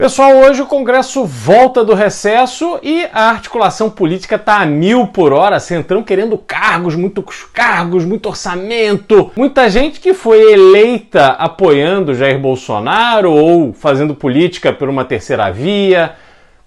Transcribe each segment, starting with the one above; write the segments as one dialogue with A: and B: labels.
A: Pessoal, hoje o Congresso volta do recesso e a articulação política está a 1000 por hora, Centrão querendo cargos, muito orçamento, muita gente que foi eleita apoiando Jair Bolsonaro ou fazendo política por uma terceira via,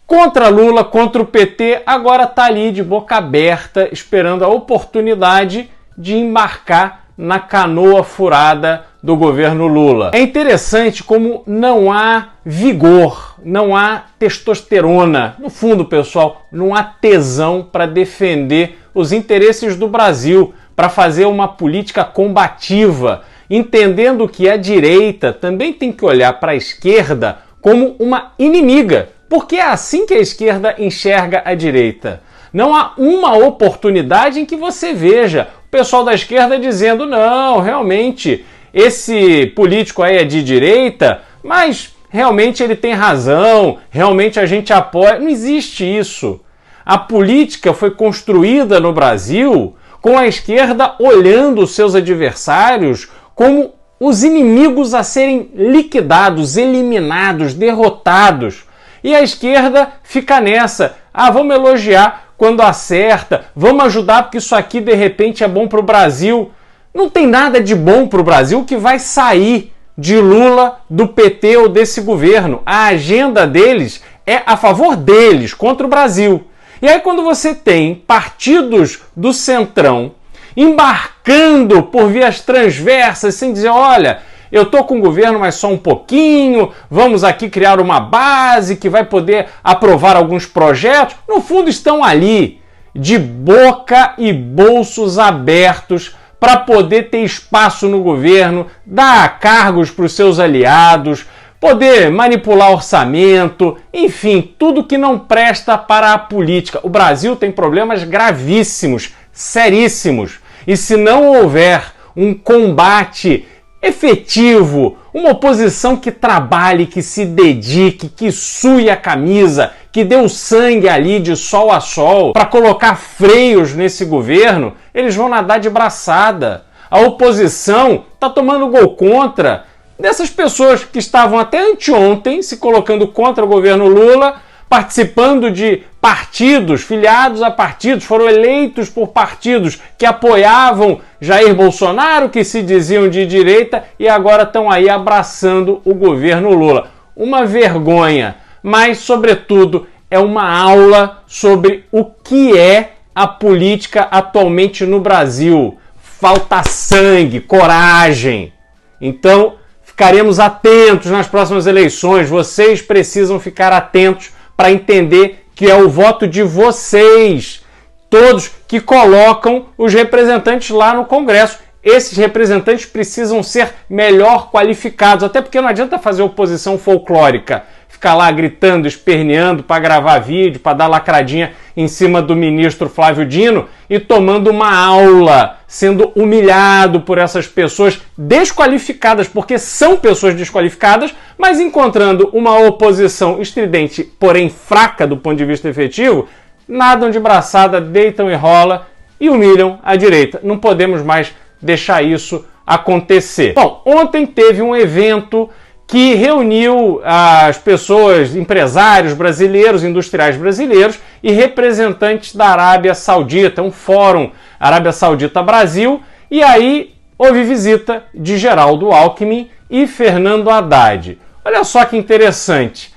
A: contra Lula, contra o PT, agora está ali de boca aberta esperando a oportunidade de embarcar na canoa furada do governo Lula. É interessante como não há vigor, não há testosterona. No fundo, pessoal, não há tesão para defender os interesses do Brasil, para fazer uma política combativa, entendendo que a direita também tem que olhar para a esquerda como uma inimiga, porque é assim que a esquerda enxerga a direita. Não há uma oportunidade em que você veja o pessoal da esquerda dizendo não, realmente, esse político aí é de direita, mas realmente ele tem razão, realmente a gente apoia. Não existe isso. A política foi construída no Brasil com a esquerda olhando os seus adversários como os inimigos a serem liquidados, eliminados, derrotados. E a esquerda fica nessa. Vamos elogiar quando acerta, vamos ajudar porque isso aqui de repente é bom para o Brasil. Não tem nada de bom para o Brasil que vai sair de Lula, do PT ou desse governo. A agenda deles é a favor deles, contra o Brasil. E aí quando você tem partidos do Centrão embarcando por vias transversas, sem dizer, olha, eu estou com o governo, mas só um pouquinho, vamos aqui criar uma base que vai poder aprovar alguns projetos. No fundo estão ali, de boca e bolsos abertos, para poder ter espaço no governo, dar cargos para os seus aliados, poder manipular orçamento, enfim, tudo que não presta para a política. O Brasil tem problemas gravíssimos, seríssimos, e se não houver um combate efetivo, uma oposição que trabalhe, que se dedique, que sue a camisa, que dê o sangue ali de sol a sol para colocar freios nesse governo, eles vão nadar de braçada. A oposição está tomando gol contra dessas pessoas que estavam até anteontem se colocando contra o governo Lula, participando de partidos, filiados a partidos, foram eleitos por partidos que apoiavam Jair Bolsonaro, que se diziam de direita e agora estão aí abraçando o governo Lula. Uma vergonha, mas, sobretudo, é uma aula sobre o que é a política atualmente no Brasil. Falta sangue, coragem. Então, ficaremos atentos nas próximas eleições. Vocês precisam ficar atentos para entender que é o voto de vocês, todos que colocam os representantes lá no Congresso. Esses representantes precisam ser melhor qualificados, até porque não adianta fazer oposição folclórica, ficar lá gritando, esperneando para gravar vídeo, para dar lacradinha em cima do ministro Flávio Dino e tomando uma aula, sendo humilhado por essas pessoas desqualificadas, porque são pessoas desqualificadas, mas encontrando uma oposição estridente, porém fraca do ponto de vista efetivo, nadam de braçada, deitam e rola e humilham a direita. Não podemos mais deixar isso acontecer. Bom, ontem teve um evento que reuniu as pessoas, empresários brasileiros, industriais brasileiros e representantes da Arábia Saudita, um fórum Arábia Saudita-Brasil, e aí houve visita de Geraldo Alckmin e Fernando Haddad. Olha só que interessante.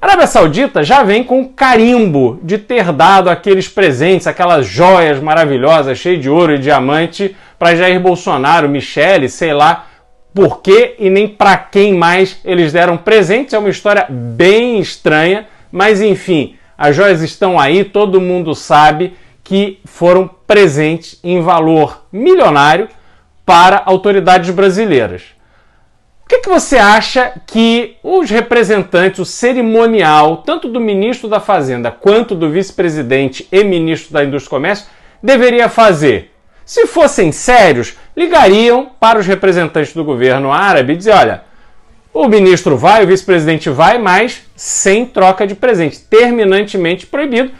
A: A Arábia Saudita já vem com carimbo de ter dado aqueles presentes, aquelas joias maravilhosas, cheias de ouro e diamante, para Jair Bolsonaro, Michele, sei lá, por que e nem para quem mais eles deram presentes. É uma história bem estranha, mas enfim, as joias estão aí, todo mundo sabe que foram presentes em valor milionário para autoridades brasileiras. O que você acha que os representantes, o cerimonial, tanto do ministro da Fazenda quanto do vice-presidente e ministro da Indústria e Comércio, deveria fazer? Se fossem sérios, ligariam para os representantes do governo árabe e dizer, olha, o ministro vai, o vice-presidente vai, mas sem troca de presente, terminantemente proibido.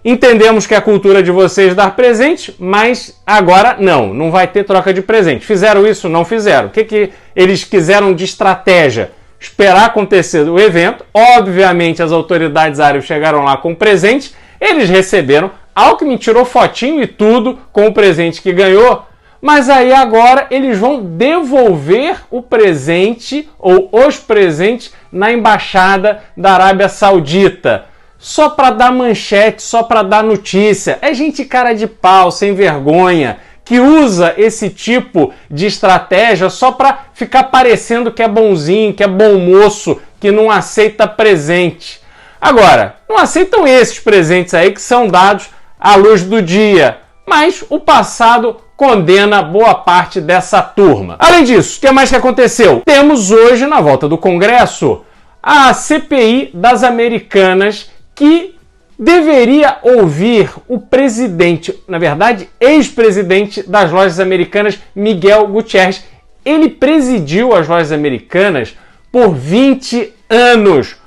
A: Entendemos que é a cultura de vocês dar presente, mas agora não vai ter troca de presente. Fizeram isso? Não fizeram. O que eles quiseram de estratégia? esperar acontecer o evento. Obviamente as autoridades árabes chegaram lá com presente, eles receberam, Alckmin tirou fotinho e tudo com o presente que ganhou, mas aí agora eles vão devolver o presente ou os presentes na embaixada da Arábia Saudita. Só para dar manchete, só para dar notícia. É gente cara de pau, sem vergonha, que usa esse tipo de estratégia só para ficar parecendo que é bonzinho, que é bom moço, que não aceita presente. Agora, não aceitam esses presentes aí que são dados à luz do dia, mas o passado condena boa parte dessa turma. Além disso, o que mais que aconteceu? Temos hoje, na volta do Congresso, a CPI das Americanas, que deveria ouvir o presidente, na verdade, ex-presidente das Lojas Americanas, Miguel Gutierrez. Ele presidiu as Lojas Americanas por 20 anos.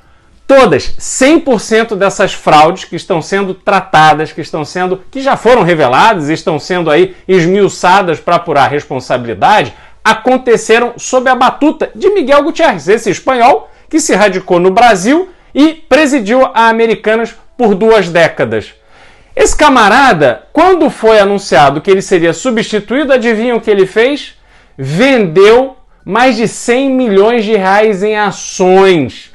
A: Todas, 100% dessas fraudes que estão sendo tratadas, que já foram reveladas e estão sendo aí esmiuçadas para apurar responsabilidade, aconteceram sob a batuta de Miguel Gutierrez, esse espanhol que se radicou no Brasil e presidiu a Americanas por 2 décadas. Esse camarada, quando foi anunciado que ele seria substituído, adivinha o que ele fez? Vendeu mais de 100 milhões de reais em ações.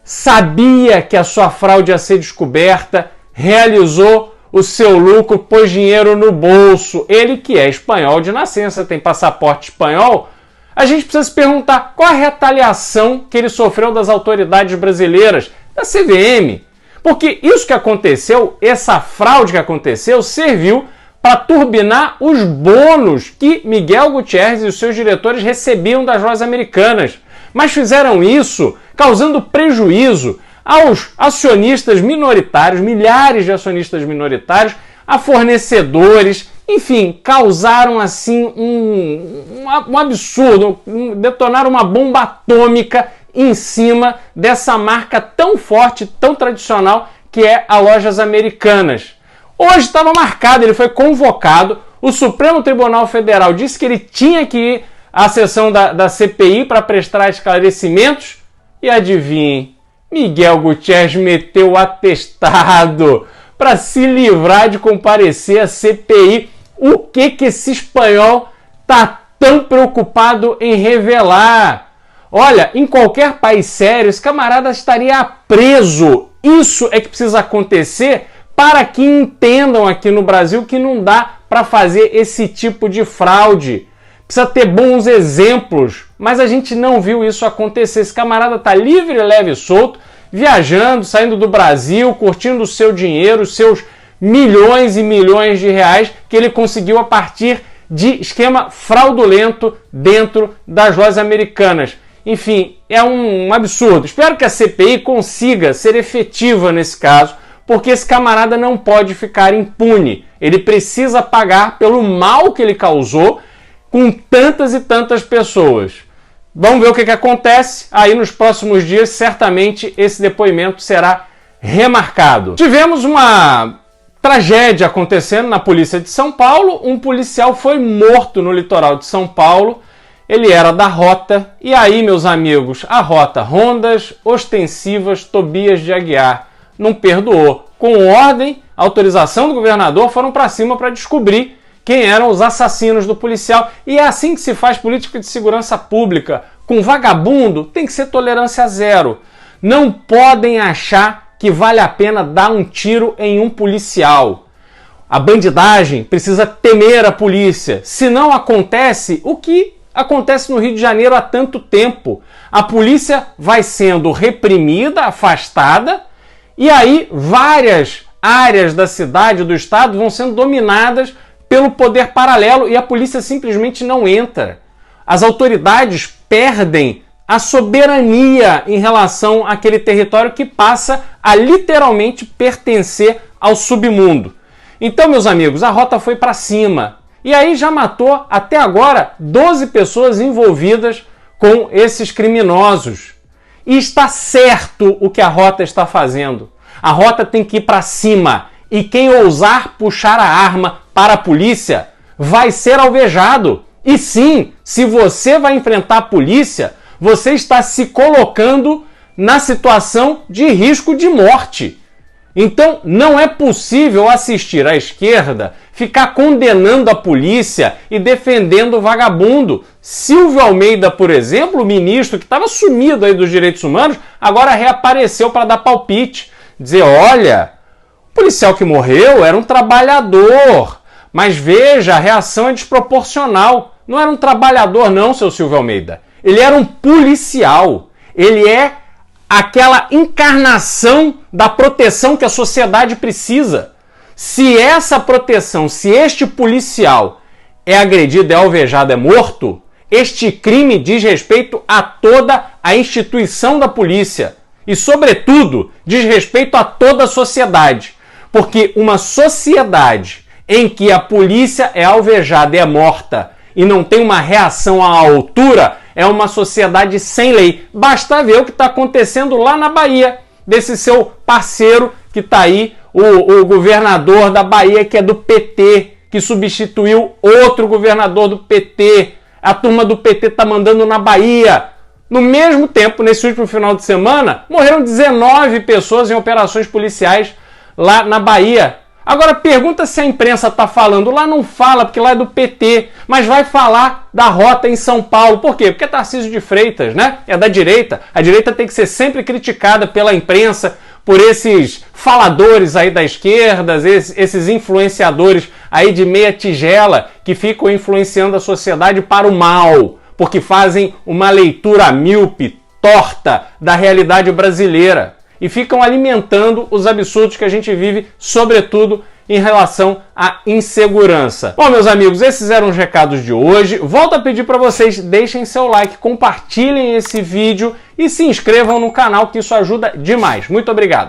A: Sabia que a sua fraude ia ser descoberta, realizou o seu lucro, pôs dinheiro no bolso. Ele que é espanhol de nascença, tem passaporte espanhol. A gente precisa se perguntar qual a retaliação que ele sofreu das autoridades brasileiras, da CVM. Porque isso que aconteceu, essa fraude que aconteceu, serviu para turbinar os bônus que Miguel Gutierrez e os seus diretores recebiam das Lojas Americanas. Mas fizeram isso causando prejuízo aos acionistas minoritários, milhares de acionistas minoritários, a fornecedores, enfim, causaram assim um absurdo, detonaram uma bomba atômica em cima dessa marca tão forte, tão tradicional que é a Lojas Americanas. Hoje estava marcado, ele foi convocado, o Supremo Tribunal Federal disse que ele tinha que ir à sessão da CPI para prestar esclarecimentos e adivinhem, Miguel Gutierrez meteu o atestado para se livrar de comparecer à CPI. O que esse espanhol tá tão preocupado em revelar? Olha, em qualquer país sério, esse camarada estaria preso. Isso é que precisa acontecer para que entendam aqui no Brasil que não dá para fazer esse tipo de fraude. Precisa ter bons exemplos, mas a gente não viu isso acontecer. Esse camarada tá livre, leve e solto, viajando, saindo do Brasil, curtindo o seu dinheiro, os seus milhões e milhões de reais que ele conseguiu a partir de esquema fraudulento dentro das Lojas Americanas. Enfim, é um absurdo. Espero que a CPI consiga ser efetiva nesse caso, porque esse camarada não pode ficar impune. Ele precisa pagar pelo mal que ele causou com tantas e tantas pessoas. Vamos ver o que acontece. Aí nos próximos dias, certamente, esse depoimento será remarcado. Tivemos uma tragédia acontecendo na polícia de São Paulo. Um policial foi morto no litoral de São Paulo. Ele era da Rota. E aí, meus amigos, a Rota Rondas Ostensivas Tobias de Aguiar não perdoou. Com ordem, autorização do governador, foram para cima para descobrir quem eram os assassinos do policial. E é assim que se faz política de segurança pública. Com vagabundo tem que ser tolerância zero. Não podem achar que vale a pena dar um tiro em um policial. A bandidagem precisa temer a polícia. Se não acontece o que acontece no Rio de Janeiro há tanto tempo. A polícia vai sendo reprimida, afastada, e aí várias áreas da cidade, do estado, vão sendo dominadas pelo poder paralelo e a polícia simplesmente não entra. As autoridades perdem a soberania em relação àquele território que passa a literalmente pertencer ao submundo. Então, meus amigos, a Rota foi para cima. E aí já matou, até agora, 12 pessoas envolvidas com esses criminosos. E está certo o que a Rota está fazendo. A Rota tem que ir para cima. E quem ousar puxar a arma para a polícia vai ser alvejado. E sim, se você vai enfrentar a polícia, você está se colocando na situação de risco de morte. Então, não é possível assistir à esquerda ficar condenando a polícia e defendendo o vagabundo. Silvio Almeida, por exemplo, o ministro que estava sumido aí dos direitos humanos, agora reapareceu para dar palpite. Dizer, olha, o policial que morreu era um trabalhador, mas veja, a reação é desproporcional. Não era um trabalhador não, seu Silvio Almeida. Ele era um policial. Ele é aquela encarnação da proteção que a sociedade precisa. Se essa proteção, se este policial é agredido, é alvejado, é morto, este crime diz respeito a toda a instituição da polícia e, sobretudo, diz respeito a toda a sociedade. Porque uma sociedade em que a polícia é alvejada e é morta e não tem uma reação à altura é uma sociedade sem lei. Basta ver o que está acontecendo lá na Bahia, desse seu parceiro que está aí, o governador da Bahia, que é do PT, que substituiu outro governador do PT. A turma do PT está mandando na Bahia. No mesmo tempo, nesse último final de semana, morreram 19 pessoas em operações policiais lá na Bahia. Agora pergunta se a imprensa está falando. Lá não fala, porque lá é do PT, mas vai falar da rota em São Paulo. Por quê? Porque é Tarcísio de Freitas, né? É da direita. A direita tem que ser sempre criticada pela imprensa, por esses faladores aí da esquerda, esses influenciadores aí de meia tigela que ficam influenciando a sociedade para o mal, porque fazem uma leitura míope, torta da realidade brasileira. E ficam alimentando os absurdos que a gente vive, sobretudo em relação à insegurança. Bom, meus amigos, esses eram os recados de hoje. Volto a pedir para vocês, deixem seu like, compartilhem esse vídeo e se inscrevam no canal, que isso ajuda demais. Muito obrigado!